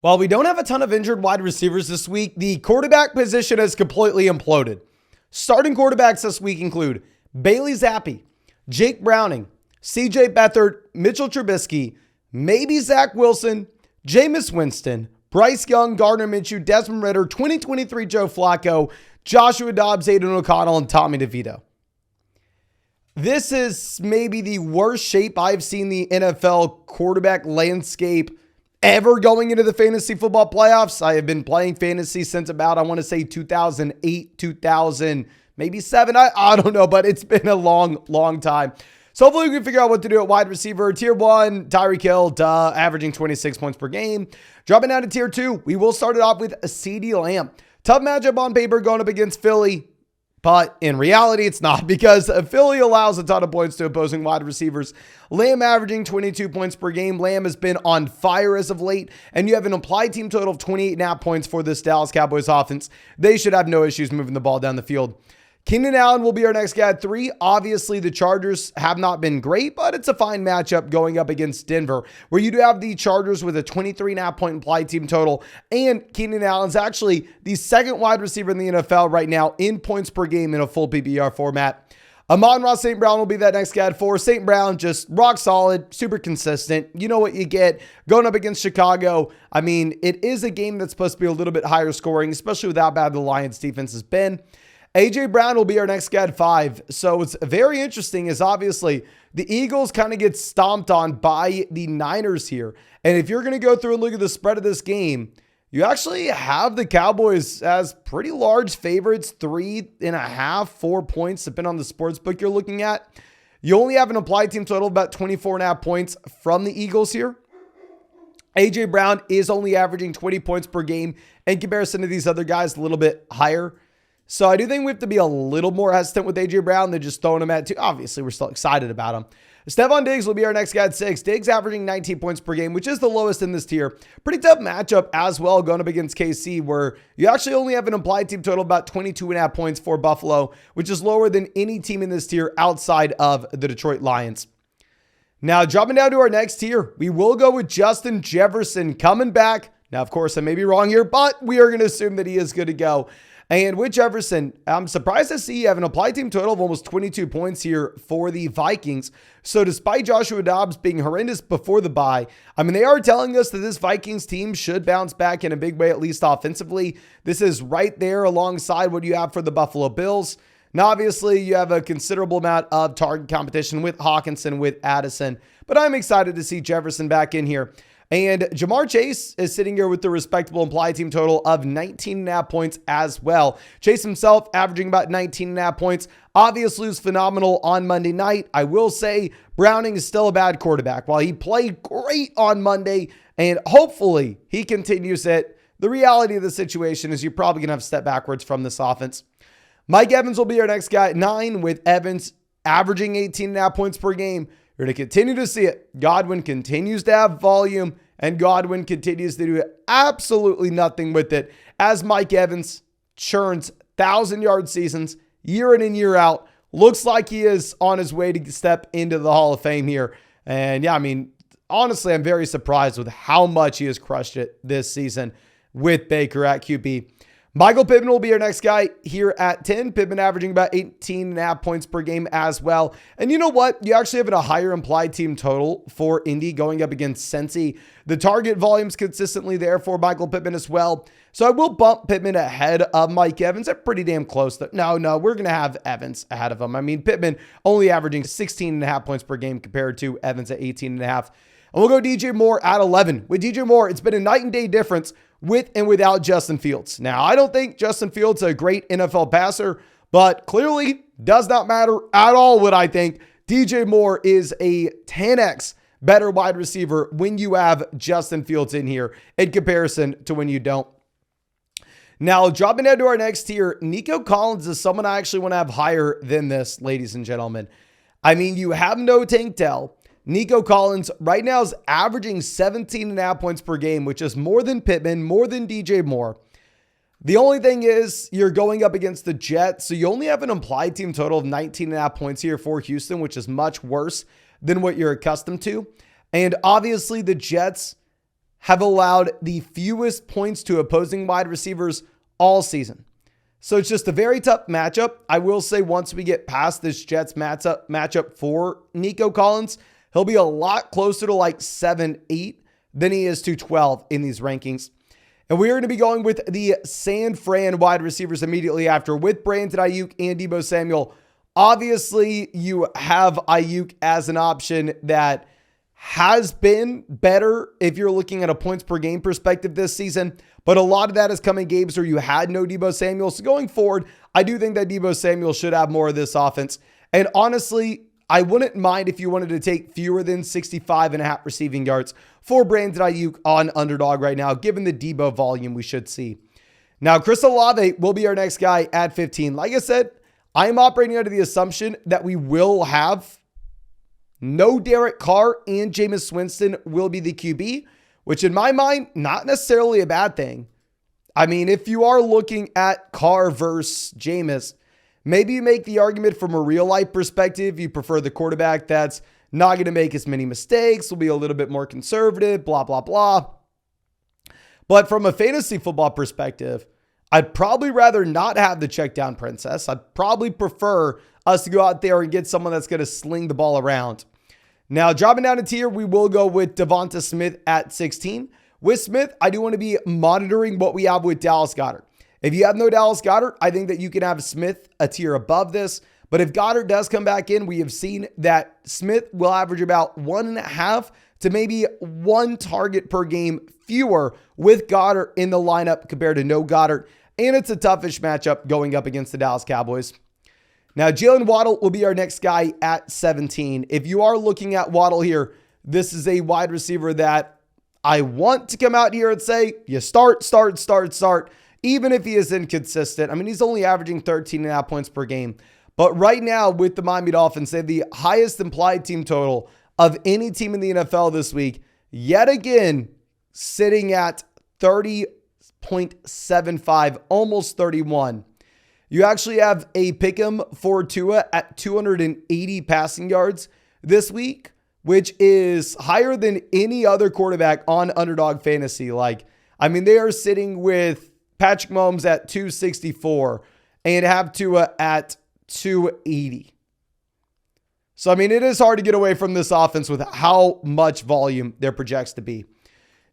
While we don't have a ton of injured wide receivers this week, the quarterback position has completely imploded. Starting quarterbacks this week include Bailey Zappi, Jake Browning, CJ Beathard, Mitchell Trubisky, maybe Zach Wilson, Jameis Winston, Bryce Young, Gardner Minshew, Desmond Ridder, 2023 Joe Flacco, Joshua Dobbs, Aiden O'Connell, and Tommy DeVito. This is maybe the worst shape I've seen the NFL quarterback landscape ever going into the fantasy football playoffs. I have been playing fantasy since about, I want to say 2008, 2000, maybe 7. I don't know, but it's been a long time. So hopefully we can figure out what to do at wide receiver. Tier 1, Tyreek Hill, averaging 26 points per game. Dropping down to tier 2, we will start it off with CeeDee Lamb. Tough matchup on paper going up against Philly, but in reality, it's not, because Philly allows a ton of points to opposing wide receivers. Lamb averaging 22 points per game. Lamb has been on fire as of late, and you have an implied team total of 28.5 points for this Dallas Cowboys offense. They should have no issues moving the ball down the field. Keenan Allen will be our next guy at 3. Obviously, the Chargers have not been great, but it's a fine matchup going up against Denver, where you do have the Chargers with a 23.5 point implied team total, and Keenan Allen's actually the second wide receiver in the NFL right now in points per game in a full PPR format. Amon-Ra St. Brown will be that next guy at 4. St. Brown, just rock solid, super consistent. You know what you get going up against Chicago. I mean, it is a game that's supposed to be a little bit higher scoring, especially with how bad the Lions defense has been. A.J. Brown will be our next guy at 5. So what's very interesting is obviously the Eagles kind of get stomped on by the Niners here. And if you're going to go through and look at the spread of this game, you actually have the Cowboys as pretty large favorites, 3.5, 4 points, depending on the sports book you're looking at. You only have an applied team total of about 24.5 points from the Eagles here. A.J. Brown is only averaging 20 points per game in comparison to these other guys, a little bit higher. So I do think we have to be a little more hesitant with A.J. Brown than just throwing him at 2. Obviously, we're still excited about him. Stephon Diggs will be our next guy at 6. Diggs averaging 19 points per game, which is the lowest in this tier. Pretty tough matchup as well going up against KC, where you actually only have an implied team total of about 22.5 points for Buffalo, which is lower than any team in this tier outside of the Detroit Lions. Now, dropping down to our next tier, we will go with Justin Jefferson coming back. Now, of course, I may be wrong here, but we are going to assume that he is good to go. And with Jefferson, I'm surprised to see you have an applied team total of almost 22 points here for the Vikings. So despite Joshua Dobbs being horrendous before the bye, I mean, they are telling us that this Vikings team should bounce back in a big way, at least offensively. This is right there alongside what you have for the Buffalo Bills. Now, obviously, you have a considerable amount of target competition with Hawkinson, with Addison, but I'm excited to see Jefferson back in here. And Jamar Chase is sitting here with the respectable implied team total of 19.5 points as well. Chase himself averaging about 19.5 points. Obviously was phenomenal on Monday night. I will say Browning is still a bad quarterback. While he played great on Monday, and hopefully he continues it, the reality of the situation is you're probably going to have to step backwards from this offense. Mike Evans will be our next guy at 9, with Evans averaging 18.5 points per game. You're going to continue to see it. Godwin continues to have volume, and Godwin continues to do absolutely nothing with it as Mike Evans churns 1,000-yard seasons year in and year out. Looks like he is on his way to step into the Hall of Fame here. And yeah, I mean, honestly, I'm very surprised with how much he has crushed it this season with Baker at QB. Michael Pittman will be our next guy here at 10. Pittman averaging about 18.5 points per game as well. And you know what? You actually have a higher implied team total for Indy going up against Cincy. The target volume's consistently there for Michael Pittman as well. So I will bump Pittman ahead of Mike Evans. They're pretty damn close. No, we're going to have Evans ahead of him. I mean, Pittman only averaging 16.5 points per game compared to Evans at 18.5. And we'll go DJ Moore at 11. With DJ Moore, it's been a night and day difference with and without Justin Fields. Now, I don't think Justin Fields is a great NFL passer, but clearly does not matter at all what I think. DJ Moore is a 10x better wide receiver when you have Justin Fields in here in comparison to when you don't. Now, dropping down to our next tier, Nico Collins is someone I actually want to have higher than this, ladies and gentlemen. I mean, you have no Tank Dell. Nico Collins right now is averaging 17.5 points per game, which is more than Pittman, more than DJ Moore. The only thing is you're going up against the Jets, so you only have an implied team total of 19.5 points here for Houston, which is much worse than what you're accustomed to. And obviously the Jets have allowed the fewest points to opposing wide receivers all season. So it's just a very tough matchup. I will say once we get past this Jets matchup for Nico Collins, he'll be a lot closer to like 7-8 than he is to 12 in these rankings. And we're going to be going with the San Fran wide receivers immediately after with Brandon Ayuk and Deebo Samuel. Obviously, you have Ayuk as an option that has been better if you're looking at a points per game perspective this season. But a lot of that is coming games where you had no Deebo Samuel. So going forward, I do think that Deebo Samuel should have more of this offense. And honestly, I wouldn't mind if you wanted to take fewer than 65.5 receiving yards for Brandon Ayuk on Underdog right now, given the Deebo volume we should see. Now, Chris Olave will be our next guy at 15. Like I said, I'm operating under the assumption that we will have no Derek Carr and Jameis Winston will be the QB, which in my mind, not necessarily a bad thing. I mean, if you are looking at Carr versus Jameis, maybe you make the argument from a real life perspective. You prefer the quarterback that's not going to make as many mistakes, will be a little bit more conservative, blah, blah, blah. But from a fantasy football perspective, I'd probably rather not have the check down princess. I'd probably prefer us to go out there and get someone that's going to sling the ball around. Now, dropping down a tier, we will go with Devonta Smith at 16. With Smith, I do want to be monitoring what we have with Dallas Goedert. If you have no Dallas Goedert, I think that you can have Smith a tier above this. But if Goddard does come back in, we have seen that Smith will average about 1.5 to maybe 1 target per game fewer with Goddard in the lineup compared to no Goddard. And it's a toughish matchup going up against the Dallas Cowboys. Now, Jalen Waddle will be our next guy at 17. If you are looking at Waddle here, this is a wide receiver that I want to come out here and say, you start, even if he is inconsistent. I mean, he's only averaging 13.5 points per game. But right now with the Miami Dolphins, they have the highest implied team total of any team in the NFL this week. Yet again, sitting at 30.75, almost 31. You actually have a pick'em for Tua at 280 passing yards this week, which is higher than any other quarterback on Underdog Fantasy. They are sitting with Patrick Mahomes at 264 and have Tua at 280. So, it is hard to get away from this offense with how much volume there projects to be.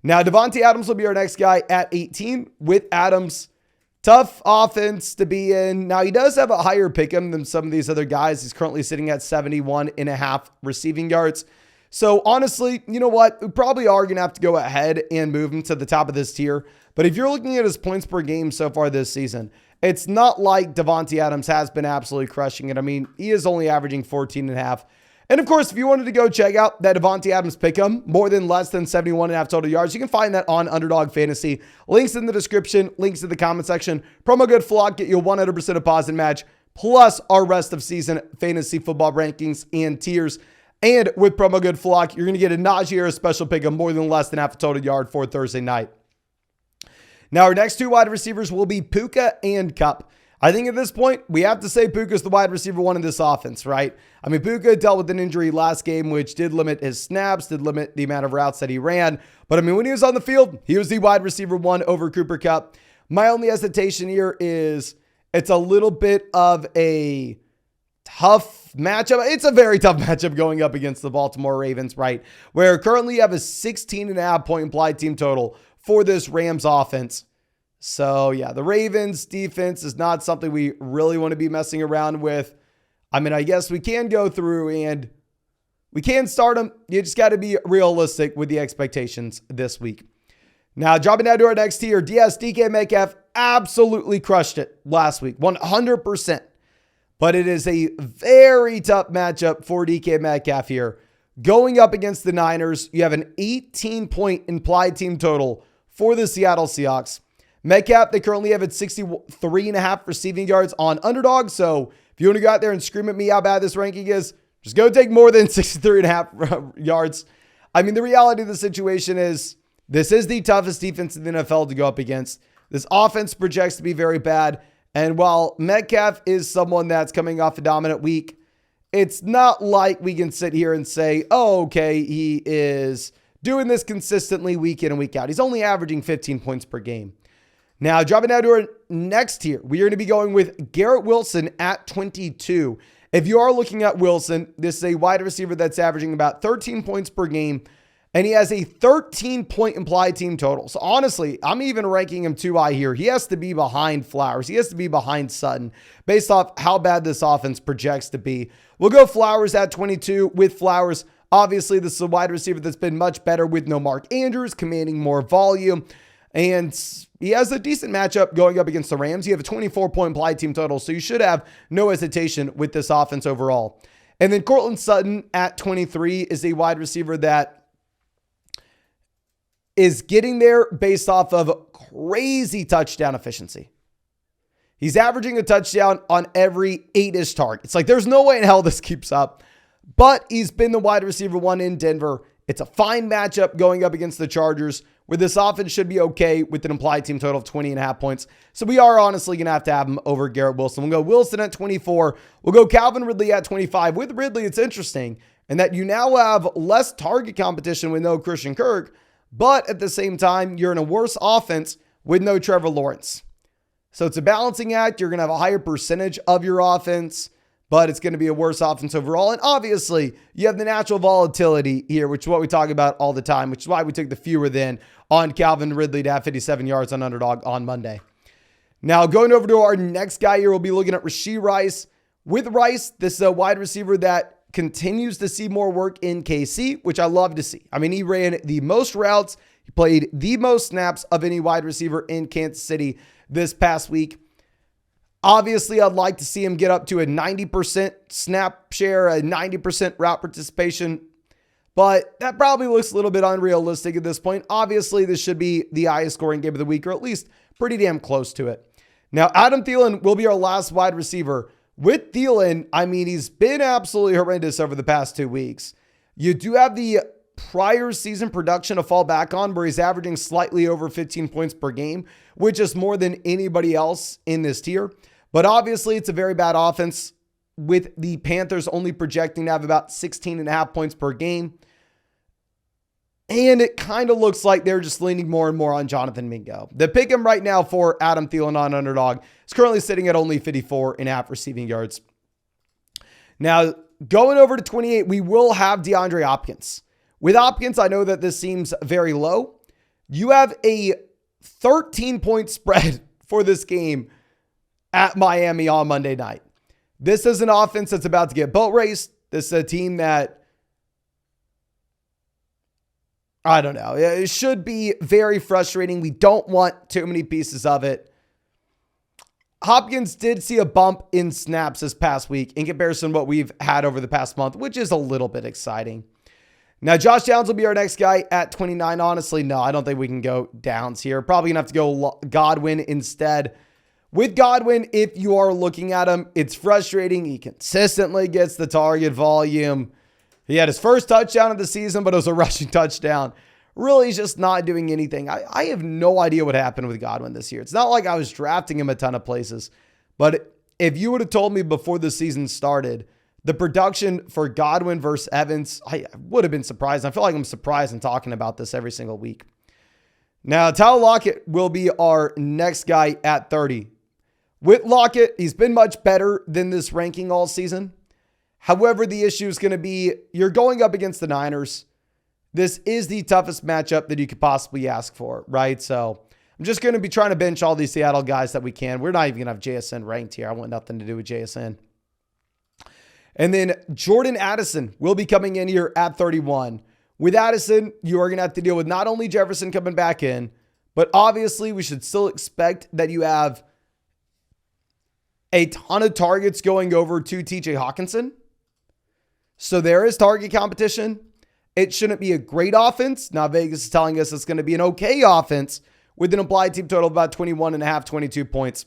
Now, Devontae Adams will be our next guy at 18 with Adams. Tough offense to be in. Now, he does have a higher pick'em than some of these other guys. He's currently sitting at 71.5 receiving yards. So, honestly, you know what? We probably are going to have to go ahead and move him to the top of this tier. But if you're looking at his points per game so far this season, it's not like Devontae Adams has been absolutely crushing it. He is only averaging 14.5. And of course, if you wanted to go check out that Devontae Adams pick'em, more than less than 71.5 total yards, you can find that on Underdog Fantasy. Links in the description, links in the comment section. Promo code FLOCK, get you a 100% deposit match, plus our rest of season fantasy football rankings and tiers. And with promo code FLOCK, you're going to get a Najee Harris special pick'em, more than less than half a total yard for Thursday night. Now, our next two wide receivers will be Puka and Kupp. I think at this point, we have to say Puka's the wide receiver one in this offense, right? Puka dealt with an injury last game, which did limit his snaps, did limit the amount of routes that he ran. But when he was on the field, he was the wide receiver one over Cooper Kupp. My only hesitation here is it's a little bit of a tough matchup. It's a very tough matchup going up against the Baltimore Ravens, right? Where currently you have a 16.5 point implied team total for this Rams offense. So yeah, the Ravens defense is not something we really want to be messing around with. I guess we can go through and we can start them. You just got to be realistic with the expectations this week. Now, dropping down to our next tier, DK Metcalf absolutely crushed it last week, 100%. But it is a very tough matchup for DK Metcalf here. Going up against the Niners, you have an 18-point implied team total for the Seattle Seahawks. Metcalf, they currently have at 63.5 receiving yards on Underdog. So if you want to go out there and scream at me how bad this ranking is, just go take more than 63.5 yards. The reality of the situation is this is the toughest defense in the NFL to go up against. This offense projects to be very bad. And while Metcalf is someone that's coming off a dominant week, it's not like we can sit here and say, oh, okay, he is doing this consistently week in and week out. He's only averaging 15 points per game. Now, dropping down to our next tier, we are going to be going with Garrett Wilson at 22. If you are looking at Wilson, this is a wide receiver that's averaging about 13 points per game, and he has a 13-point implied team total. So honestly, I'm even ranking him too high here. He has to be behind Flowers. He has to be behind Sutton based off how bad this offense projects to be. We'll go Flowers at 22 with Flowers. Obviously, this is a wide receiver that's been much better with no Mark Andrews, commanding more volume. And he has a decent matchup going up against the Rams. You have a 24-point implied team total, so you should have no hesitation with this offense overall. And then Courtland Sutton at 23 is a wide receiver that is getting there based off of crazy touchdown efficiency. He's averaging a touchdown on every 8-ish target. It's like there's no way in hell this keeps up. But he's been the wide receiver one in Denver. It's a fine matchup going up against the Chargers, where this offense should be okay with an implied team total of 20.5 points. So we are honestly going to have him over Garrett Wilson. We'll go Wilson at 24. We'll go Calvin Ridley at 25. With Ridley, it's interesting in that you now have less target competition with no Christian Kirk, but at the same time, you're in a worse offense with no Trevor Lawrence. So it's a balancing act. You're going to have a higher percentage of your offense, but it's going to be a worse offense overall. And obviously, you have the natural volatility here, which is what we talk about all the time, which is why we took the fewer than on Calvin Ridley to have 57 yards on Underdog on Monday. Now, going over to our next guy here, we'll be looking at Rashee Rice. With Rice, this is a wide receiver that continues to see more work in KC, which I love to see. I mean, he ran the most routes. He played the most snaps of any wide receiver in Kansas City this past week. Obviously, I'd like to see him get up to a 90% snap share, a 90% route participation, but that probably looks a little bit unrealistic at this point. Obviously, this should be the highest scoring game of the week, or at least pretty damn close to it. Now, Adam Thielen will be our last wide receiver. With Thielen, I mean, he's been absolutely horrendous over the past 2 weeks. You do have the prior season production to fall back on, where he's averaging slightly over 15 points per game, which is more than anybody else in this tier. But obviously, it's a very bad offense, with the Panthers only projecting to have about 16.5 points per game. And it kind of looks like they're just leaning more and more on Jonathan Mingo. The pick him right now for Adam Thielen on Underdog is currently sitting at only 54.5 receiving yards. Now, going over to 28, we will have DeAndre Hopkins. With Hopkins, I know that this seems very low. You have a 13-point spread for this game at Miami on Monday night. This is an offense that's about to get boat raced. This is a team that, I don't know, it should be very frustrating. We don't want too many pieces of it. Hopkins did see a bump in snaps this past week in comparison to what we've had over the past month, which is a little bit exciting. Now, Josh Downs will be our next guy at 29. Honestly, no, I don't think we can go Downs here. Probably going to have to go Godwin instead. With Godwin, if you are looking at him, it's frustrating. He consistently gets the target volume. He had his first touchdown of the season, but it was a rushing touchdown. Really, he's just not doing anything. I have no idea what happened with Godwin this year. It's not like I was drafting him a ton of places, but if you would have told me before the season started, the production for Godwin versus Evans, I would have been surprised. I feel like I'm surprised in talking about this every single week. Now, Tyler Lockett will be our next guy at 30. With Lockett, he's been much better than this ranking all season. However, the issue is going to be you're going up against the Niners. This is the toughest matchup that you could possibly ask for, right? So I'm just going to be trying to bench all these Seattle guys that we can. We're not even going to have JSN ranked here. I want nothing to do with JSN. And then Jordan Addison will be coming in here at 31. With Addison, you are going to have to deal with not only Jefferson coming back in, but obviously we should still expect that you have a ton of targets going over to TJ Hawkinson. So there is target competition. It shouldn't be a great offense. Now Vegas is telling us it's going to be an okay offense with an implied team total of about 21.5, 22 points.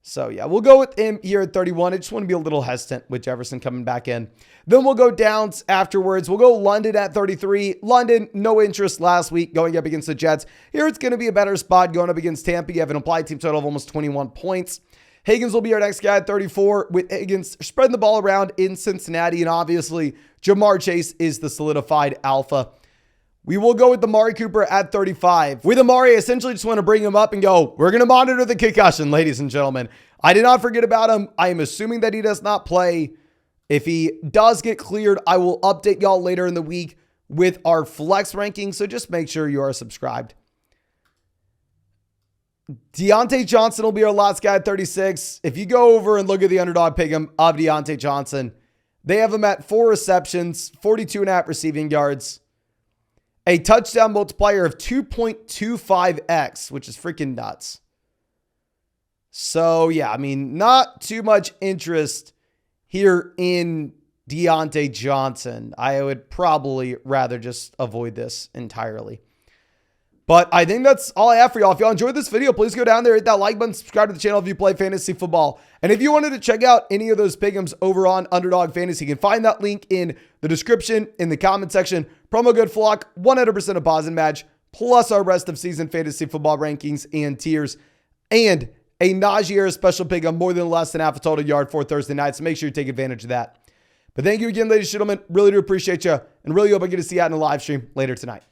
So yeah, we'll go with him here at 31. I just want to be a little hesitant with Jefferson coming back in. Then we'll go Downs afterwards. We'll go London at 33. London, no interest last week going up against the Jets. Here it's going to be a better spot going up against Tampa. You have an implied team total of almost 21 points. Higgins will be our next guy at 34, with Higgins spreading the ball around in Cincinnati. And obviously, Jamar Chase is the solidified alpha. We will go with Amari Cooper at 35. With Amari, I essentially just want to bring him up and go, we're going to monitor the concussion, ladies and gentlemen. I did not forget about him. I am assuming that he does not play. If he does get cleared, I will update y'all later in the week with our flex rankings. So just make sure you are subscribed. Deontay Johnson will be our last guy at 36. If you go over and look at the underdog pick'em of Deontay Johnson, they have him at 4 receptions, 42.5 receiving yards, a touchdown multiplier of 2.25x, which is freaking nuts. So yeah, I mean, not too much interest here in Deontay Johnson. I would probably rather just avoid this entirely. But I think that's all I have for y'all. If y'all enjoyed this video, please go down there, hit that like button, subscribe to the channel if you play fantasy football. And if you wanted to check out any of those pick'ems over on Underdog Fantasy, you can find that link in the description, in the comment section. Promo code FLOCK, 100% deposit match, plus our rest of season fantasy football rankings and tiers, and a Najee special pick'em more than less than half a total yard for Thursday night. So make sure you take advantage of that. But thank you again, ladies and gentlemen. Really do appreciate you, and really hope I get to see you out in the live stream later tonight.